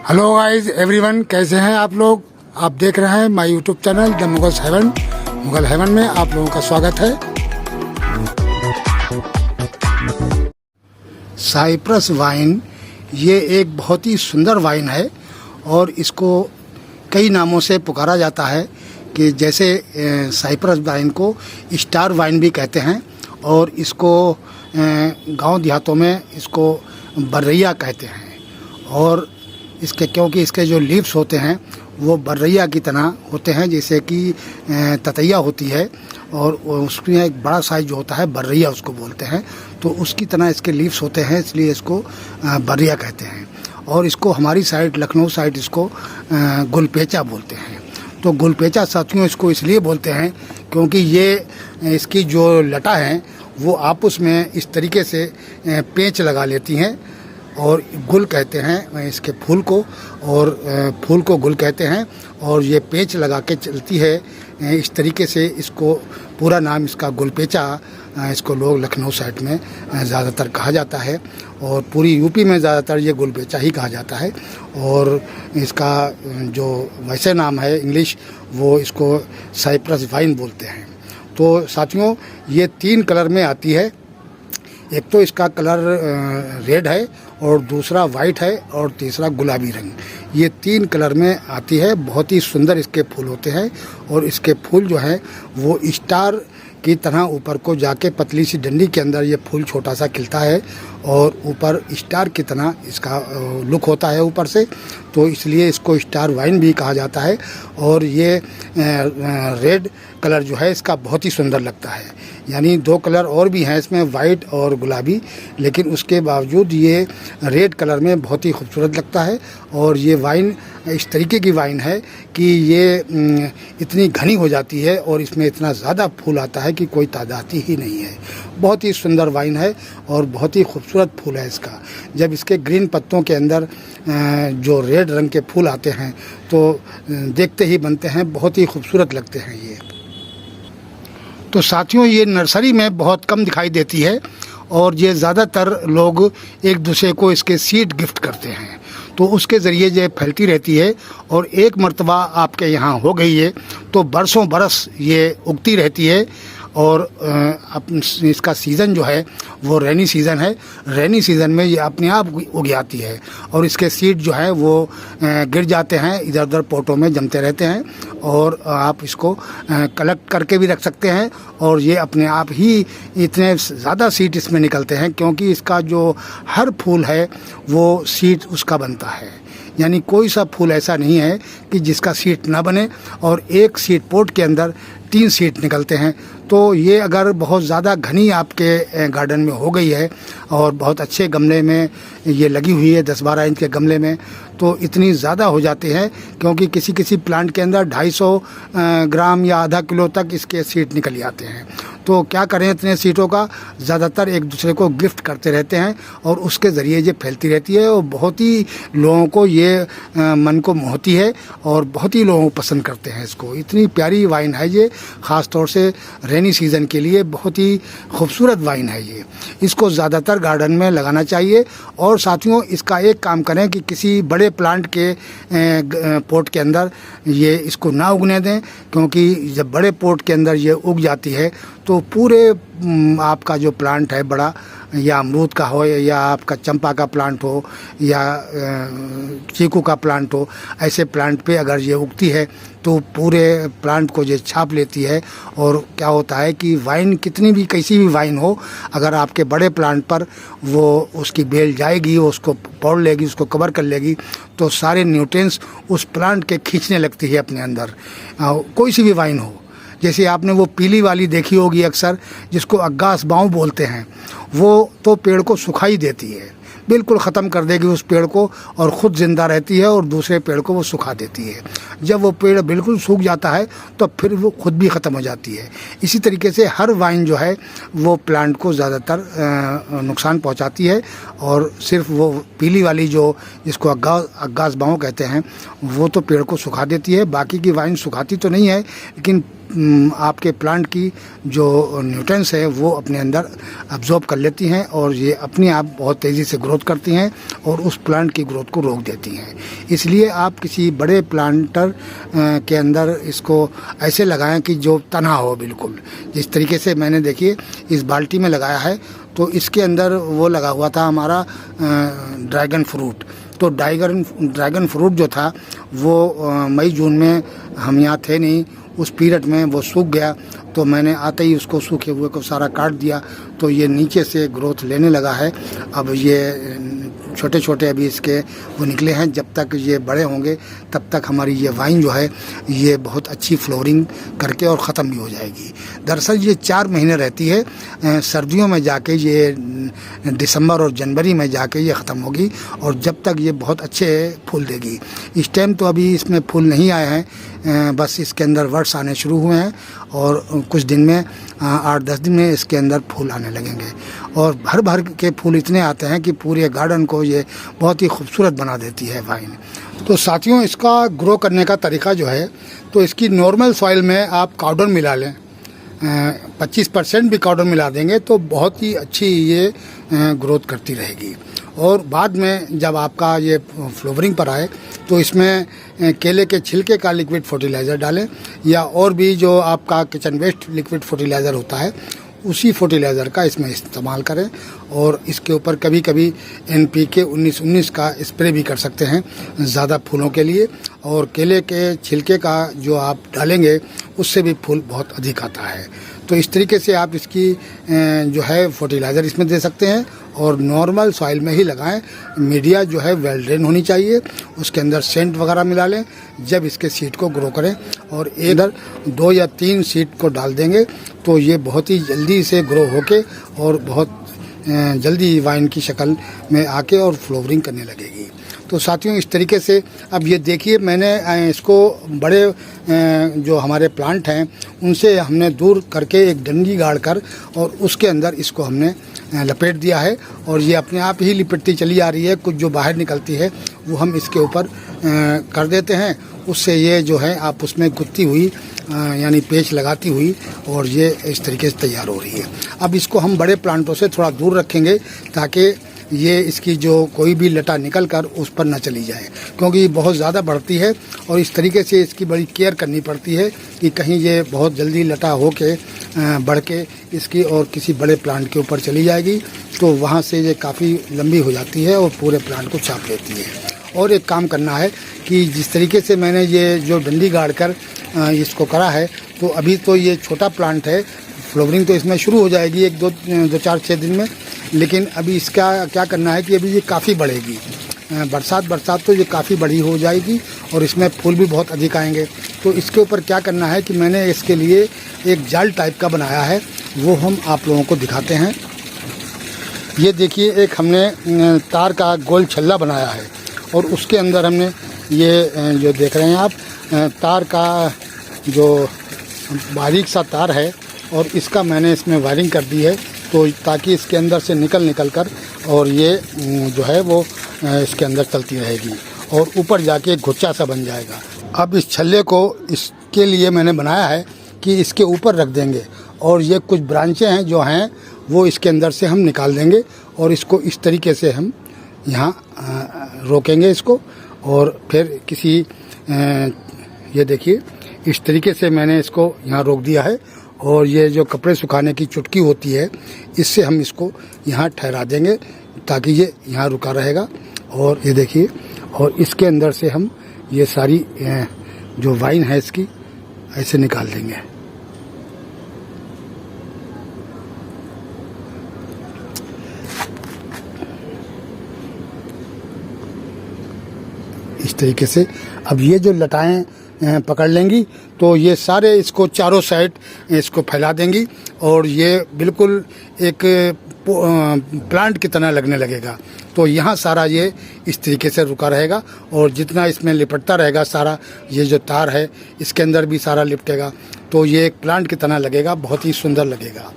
Hello guys everyone, कैसे हैं आप लोग। आप देख रहे हैं my YouTube channel the Mughals heaven. Mughal heaven में आप लोगों का स्वागत है। साइप्रस वाइन ये एक बहुत ही सुंदर वाइन है और इसको कई नामों से पुकारा जाता है कि जैसे साइप्रस वाइन को स्टार वाइन भी कहते हैं और इसको गांव देहातों में इसको बर्रैया कहते हैं। और इसके क्योंकि इसके जो लीव्स होते हैं वो बर्रैया की तरह होते हैं, जैसे कि ततैया होती है और उसमें एक बड़ा साइज जो होता है बर्रैया उसको बोलते हैं, तो उसकी तरह इसके लीव्स होते हैं, इसलिए इसको बर्रैया कहते हैं। और इसको हमारी साइड लखनऊ साइड इसको गुलपेचा बोलते हैं। तो गुलपेचा साथियों इसको इसलिए बोलते हैं क्योंकि ये इसकी जो लटा हैं वो आपस में इस तरीके से पेंच लगा लेती हैं और गुल कहते हैं इसके फूल को, और फूल को गुल कहते हैं। और ये पेंच लगा के चलती है इस तरीके से, इसको पूरा नाम इसका गुलपेचा इसको लोग लखनऊ साइड में ज़्यादातर कहा जाता है और पूरी यूपी में ज़्यादातर ये गुलपेचा ही कहा जाता है। और इसका जो वैसे नाम है इंग्लिश वो इसको साइप्रस वाइन बोलते हैं। तो साथियों ये 3 कलर में आती है, एक तो इसका कलर रेड है और दूसरा वाइट है और तीसरा गुलाबी रंग। ये 3 कलर में आती है। बहुत ही सुंदर इसके फूल होते हैं और इसके फूल जो हैं वो स्टार की तरह ऊपर को जाके पतली सी डंडी के अंदर ये फूल छोटा सा खिलता है और ऊपर स्टार की तरह इसका लुक होता है ऊपर से, तो इसलिए इसको स्टार वाइन भी कहा जाता है। और ये रेड कलर जो है इसका बहुत ही सुंदर लगता है, यानी 2 कलर और भी हैं इसमें, वाइट और गुलाबी, लेकिन उसके बावजूद ये रेड कलर में बहुत ही खूबसूरत लगता है। और ये वाइन इस तरीके की वाइन है कि ये इतनी घनी हो जाती है और इसमें इतना ज़्यादा फूल आता है कि कोई तादाद ही नहीं है। बहुत ही सुंदर वाइन है और बहुत ही खूबसूरत फूल है इसका। जब इसके ग्रीन पत्तों के अंदर जो रेड रंग के फूल आते हैं तो देखते ही बनते हैं, बहुत ही खूबसूरत लगते हैं ये। तो साथियों ये नर्सरी में बहुत कम दिखाई देती है और ये ज़्यादातर लोग एक दूसरे को इसके सीड गिफ्ट करते हैं, तो उसके ज़रिए ये फैलती रहती है। और एक मर्तबा आपके यहाँ हो गई है तो बरसों बरस ये उगती रहती है। और इसका सीज़न जो है वो रेनी सीज़न है। रेनी सीज़न में ये अपने आप उग जाती है और इसके सीड जो है वो गिर जाते हैं, इधर उधर पोटों में जमते रहते हैं और आप इसको कलेक्ट करके भी रख सकते हैं। और ये अपने आप ही इतने ज़्यादा सीड इसमें निकलते हैं क्योंकि इसका जो हर फूल है वो सीड उसका बनता है, यानी कोई सा फूल ऐसा नहीं है कि जिसका सीड ना बने। और एक सीड पोट के अंदर 3 सीड निकलते हैं। तो ये अगर बहुत ज़्यादा घनी आपके गार्डन में हो गई है और बहुत अच्छे गमले में ये लगी हुई है 10-12 इंच के गमले में, तो इतनी ज़्यादा हो जाती है क्योंकि किसी किसी प्लांट के अंदर 250 ग्राम या आधा किलो तक इसके सीड निकल जाते हैं। तो क्या करें इतने सीटों का, ज़्यादातर एक दूसरे को गिफ्ट करते रहते हैं और उसके ज़रिए ये फैलती रहती है और बहुत ही लोगों को ये मन को मोहती है और बहुत ही लोग पसंद करते हैं इसको। इतनी प्यारी वाइन है ये, ख़ास तौर से रेनी सीज़न के लिए बहुत ही खूबसूरत वाइन है ये। इसको ज़्यादातर गार्डन में लगाना चाहिए। और साथियों इसका एक काम करें कि किसी बड़े प्लांट के पोट के अंदर ये इसको ना उगने दें, क्योंकि जब बड़े पोट के अंदर ये उग जाती है तो पूरे आपका जो प्लांट है बड़ा, या अमरूद का हो या आपका चंपा का प्लांट हो या चीकू का प्लांट हो, ऐसे प्लांट पे अगर ये उगती है तो पूरे प्लांट को ये छाप लेती है। और क्या होता है कि वाइन कितनी भी कैसी भी वाइन हो, अगर आपके बड़े प्लांट पर वो उसकी बेल जाएगी, वो उसको पौड़ लेगी, उसको कवर कर लेगी, तो सारे न्यूट्रिएंट्स उस प्लांट के खींचने लगती है अपने अंदर। कोई सी भी वाइन हो, जैसे आपने वो पीली वाली देखी होगी अक्सर जिसको अग्गास बाँव बोलते हैं, वो तो पेड़ को सुखा ही देती है, बिल्कुल ख़त्म कर देगी उस पेड़ को और ख़ुद ज़िंदा रहती है और दूसरे पेड़ को वो सुखा देती है। जब वो पेड़ बिल्कुल सूख जाता है तो फिर वो खुद भी ख़त्म हो जाती है। इसी तरीके से हर वाइन जो है वो प्लांट को ज़्यादातर नुकसान पहुंचाती है और सिर्फ वो पीली वाली जो जिसको अग्गास बाँव कहते हैं वो तो पेड़ को सुखा देती है। बाकी की वाइन सुखाती तो नहीं है, लेकिन आपके प्लांट की जो न्यूट्रिएंट्स है वो अपने अंदर अब्जॉर्ब कर लेती हैं और ये अपने आप बहुत तेज़ी से ग्रोथ करती हैं और उस प्लांट की ग्रोथ को रोक देती हैं। इसलिए आप किसी बड़े प्लांटर के अंदर इसको ऐसे लगाएं कि जो तना हो बिल्कुल। जिस तरीके से मैंने देखिए इस बाल्टी में लगाया है, तो इसके अंदर वो लगा हुआ था हमारा ड्रैगन फ्रूट। तो ड्रैगन फ्रूट जो था वो मई जून में हम यहाँ थे नहीं, उस पीरियड में वो सूख गया। तो मैंने आते ही उसको सूखे हुए को सारा काट दिया, तो ये नीचे से ग्रोथ लेने लगा है। अब ये छोटे छोटे अभी इसके वो निकले हैं। जब तक ये बड़े होंगे तब तक हमारी ये वाइन जो है ये बहुत अच्छी फ्लोरिंग करके और ख़त्म भी हो जाएगी। दरअसल ये 4 महीने रहती है। सर्दियों में जाके ये दिसंबर और जनवरी में जाके ये ख़त्म होगी और जब तक ये बहुत अच्छे फूल देगी। इस टाइम तो अभी इसमें फूल नहीं आए हैं, बस इसके अंदर वर्ड्स आने शुरू हुए हैं और कुछ दिन में 8-10 दिन में इसके अंदर फूल आने लगेंगे और भर भर के फूल इतने आते हैं कि पूरे गार्डन को ये बहुत ही खूबसूरत बना देती है वाइन। तो साथियों, इसका ग्रो करने का तरीका जो है, तो इसकी नॉर्मल सॉइल में आप काउडन मिला लें, 25% भी काउडन मिला देंगे तो बहुत ही अच्छी ये ग्रोथ करती रहेगी। और बाद में जब आपका ये फ्लोवरिंग पर आए तो इसमें केले के छिलके का लिक्विड फर्टिलाइज़र डालें या और भी जो आपका किचन वेस्ट लिक्विड फर्टिलाइज़र होता है उसी फर्टिलाइज़र का इसमें इस्तेमाल करें। और इसके ऊपर कभी कभी NPK 19-19 का स्प्रे भी कर सकते हैं ज़्यादा फूलों के लिए। और केले के छिलके का जो आप डालेंगे उससे भी फूल बहुत अधिक आता है। तो इस तरीके से आप इसकी जो है फर्टिलाइज़र इसमें दे सकते हैं और नॉर्मल सॉइल में ही लगाएं। मीडिया जो है वेल ड्रेन होनी चाहिए, उसके अंदर सेंट वगैरह मिला लें जब इसके सीड को ग्रो करें और इधर 2 या 3 सीड को डाल देंगे तो ये बहुत ही जल्दी से ग्रो होके और बहुत जल्दी वाइन की शक्ल में आके और फ्लोवरिंग करने लगेगी। तो साथियों, इस तरीके से अब ये देखिए मैंने इसको बड़े जो हमारे प्लांट हैं उनसे हमने दूर करके एक डंडी गाड़ कर और उसके अंदर इसको हमने लपेट दिया है और ये अपने आप ही लिपटती चली आ रही है। कुछ जो बाहर निकलती है वो हम इसके ऊपर कर देते हैं, उससे ये जो है आप उसमें गुत्ती हुई यानी पेच लगाती हुई और ये इस तरीके से तैयार हो रही है। अब इसको हम बड़े प्लांटों से थोड़ा दूर रखेंगे ताकि ये इसकी जो कोई भी लटा निकल कर उस पर न चली जाए, क्योंकि ये बहुत ज़्यादा बढ़ती है और इस तरीके से इसकी बड़ी केयर करनी पड़ती है कि कहीं ये बहुत जल्दी लटा हो के बढ़ के इसकी और किसी बड़े प्लांट के ऊपर चली जाएगी तो वहाँ से ये काफ़ी लंबी हो जाती है और पूरे प्लांट को चाप लेती है। और एक काम करना है कि जिस तरीके से मैंने ये जो डंडी गाड़ कर इसको करा है, तो अभी तो ये छोटा प्लांट है, फ्लोवरिंग तो इसमें शुरू हो जाएगी 1-2-4-6 दिन में, लेकिन अभी इसका क्या करना है कि अभी ये काफ़ी बढ़ेगी। बरसात तो ये काफ़ी बड़ी हो जाएगी और इसमें फूल भी बहुत अधिक आएंगे। तो इसके ऊपर क्या करना है कि मैंने इसके लिए एक जाल टाइप का बनाया है, वो हम आप लोगों को दिखाते हैं। ये देखिए, एक हमने तार का गोल छल्ला बनाया है और उसके अंदर हमने ये जो देख रहे हैं आप तार का जो बारीक सा तार है और इसका मैंने इसमें वायरिंग कर दी है तो ताकि इसके अंदर से निकल कर और ये जो है वो इसके अंदर चलती रहेगी और ऊपर जाके एक गुच्छा सा बन जाएगा। अब इस छल्ले को इसके लिए मैंने बनाया है कि इसके ऊपर रख देंगे और ये कुछ ब्रांचें हैं जो हैं वो इसके अंदर से हम निकाल देंगे और इसको इस तरीके से हम यहाँ रोकेंगे इसको और फिर किसी ये देखिए इस तरीके से मैंने इसको यहाँ रोक दिया है और ये जो कपड़े सुखाने की चुटकी होती है इससे हम इसको यहाँ ठहरा देंगे ताकि ये यहाँ रुका रहेगा। और ये देखिए, और इसके अंदर से हम ये सारी जो वाइन है इसकी ऐसे निकाल देंगे। इस तरीके से अब ये जो लटाएं पकड़ लेंगी तो ये सारे इसको चारों साइड इसको फैला देंगी और ये बिल्कुल एक प्लांट की तरह लगने लगेगा। तो यहाँ सारा ये इस तरीके से रुका रहेगा और जितना इसमें लिपटता रहेगा सारा ये जो तार है इसके अंदर भी सारा लिपटेगा तो ये एक प्लांट की तरह लगेगा, बहुत ही सुंदर लगेगा।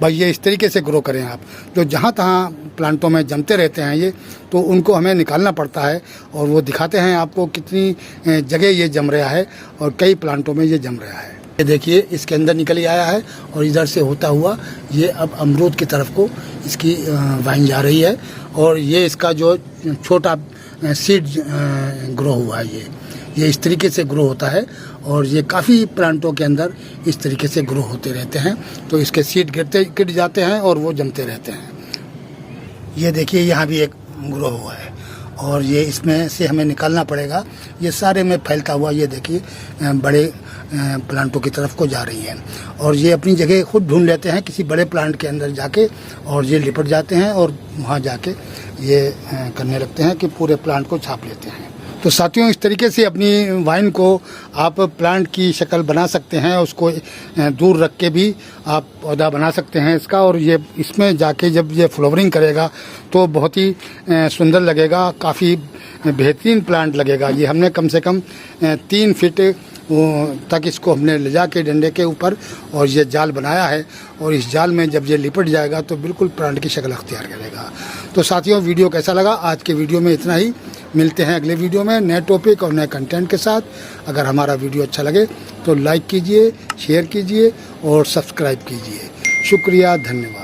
भाई ये इस तरीके से ग्रो करें आप। जो जहाँ तहाँ प्लांटों में जमते रहते हैं ये तो उनको हमें निकालना पड़ता है और वो दिखाते हैं आपको कितनी जगह ये जम रहा है और कई प्लांटों में ये जम रहा है। ये देखिए इसके अंदर निकल ही आया है और इधर से होता हुआ ये अब अमरूद की तरफ को इसकी वाइन जा रही है। और ये इसका जो छोटा सीड ग्रो हुआ है ये इस तरीके से ग्रो होता है और ये काफ़ी प्लांटों के अंदर इस तरीके से ग्रो होते रहते हैं। तो इसके सीड गिर जाते हैं और वो जमते रहते हैं। ये देखिए यहाँ भी एक ग्रो हुआ है और ये इसमें से हमें निकालना पड़ेगा। ये सारे में फैलता हुआ ये देखिए बड़े प्लांटों की तरफ को जा रही है और ये अपनी जगह खुद ढूंढ लेते हैं किसी बड़े प्लांट के अंदर जाके और ये लिपट जाते हैं और वहाँ जाके ये करने लगते हैं कि पूरे प्लांट को छाप लेते हैं। तो साथियों इस तरीके से अपनी वाइन को आप प्लांट की शक्ल बना सकते हैं, उसको दूर रख के भी आप पौधा बना सकते हैं इसका। और ये इसमें जाके जब ये फ्लावरिंग करेगा तो बहुत ही सुंदर लगेगा, काफ़ी बेहतरीन प्लांट लगेगा। ये हमने कम से कम 3 फीट तक इसको हमने ले जाके डंडे के ऊपर और ये जाल बनाया है और इस जाल में जब ये लिपट जाएगा तो बिल्कुल प्लांट की शक्ल अख्तियार करेगा। तो साथियों वीडियो कैसा लगा? आज के वीडियो में इतना ही। मिलते हैं अगले वीडियो में नए टॉपिक और नए कंटेंट के साथ। अगर हमारा वीडियो अच्छा लगे तो लाइक कीजिए, शेयर कीजिए और सब्सक्राइब कीजिए। शुक्रिया, धन्यवाद।